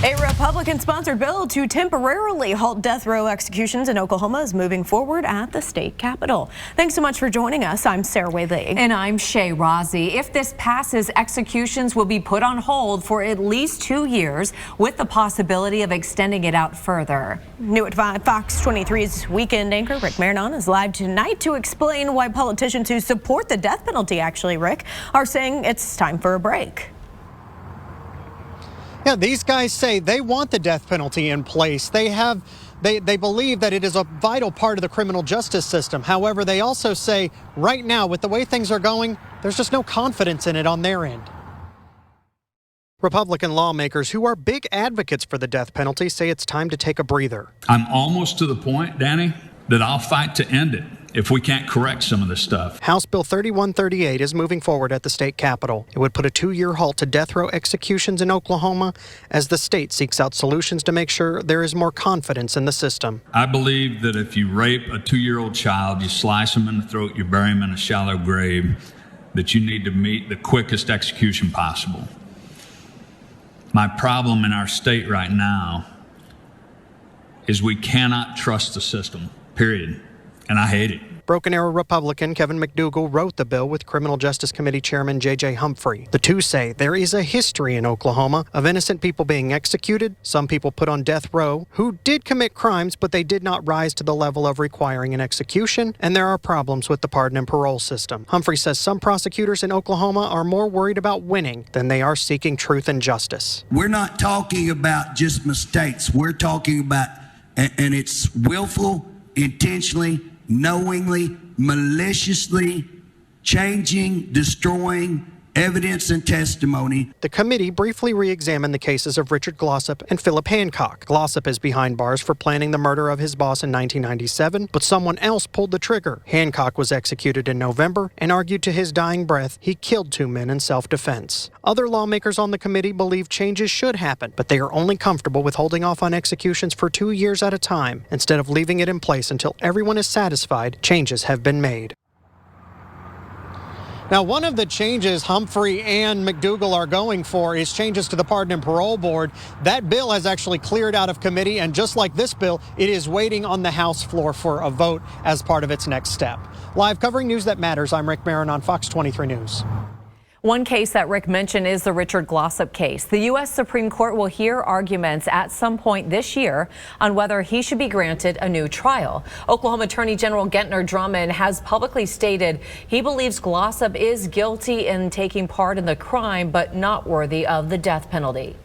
A Republican-sponsored bill to temporarily halt death row executions in Oklahoma is moving forward at the state capitol. Thanks so much for joining us. I'm Sarah Whaley. And I'm Shay Rozzi. If this passes, executions will be put on hold for at least 2 years, with the possibility of extending it out further. New at 5, Fox 23's weekend anchor Rick Marinon is live tonight to explain why politicians who support the death penalty, Rick, are saying it's time for a break. Yeah, these guys say they want the death penalty in place. They believe that it is a vital part of the criminal justice system. However, they also say right now, with the way things are going, there's just no confidence in it on their end. Republican lawmakers who are big advocates for the death penalty say it's time to take a breather. I'm almost to the point, Danny, that I'll fight to end it if we can't correct some of this stuff. House Bill 3138 is moving forward at the state capitol. It would put a 2-year halt to death row executions in Oklahoma as the state seeks out solutions to make sure there is more confidence in the system. I believe that if you rape a 2-year-old child, you slice him in the throat, you bury him in a shallow grave, that you need to meet the quickest execution possible. My problem in our state right now is we cannot trust the system, period. And I hate it. Broken Arrow Republican Kevin McDougal wrote the bill with Criminal Justice Committee Chairman J.J. Humphrey. The two say there is a history in Oklahoma of innocent people being executed, some people put on death row who did commit crimes, but they did not rise to the level of requiring an execution, and there are problems with the pardon and parole system. Humphrey says some prosecutors in Oklahoma are more worried about winning than they are seeking truth and justice. We're not talking about just mistakes. We're talking about, and it's willful, intentionally, knowingly, maliciously changing, destroying evidence and testimony. The committee briefly re-examined the cases of Richard Glossop and Philip Hancock. Glossop is behind bars for planning the murder of his boss in 1997, but someone else pulled the trigger. Hancock was executed in November and argued to his dying breath he killed 2 men in self-defense. Other lawmakers on the committee believe changes should happen, but they are only comfortable with holding off on executions for 2 years at a time. Instead of leaving it in place until everyone is satisfied, changes have been made. Now, one of the changes Humphrey and McDougal are going for is changes to the Pardon and Parole Board. That bill has actually cleared out of committee, and just like this bill, it is waiting on the House floor for a vote as part of its next step. Live covering news that matters, I'm Rick Marinon on Fox 23 News. One case that Rick mentioned is the Richard Glossop case. The U.S. Supreme Court will hear arguments at some point this year on whether he should be granted a new trial. Oklahoma Attorney General Gentner Drummond has publicly stated he believes Glossop is guilty in taking part in the crime, but not worthy of the death penalty.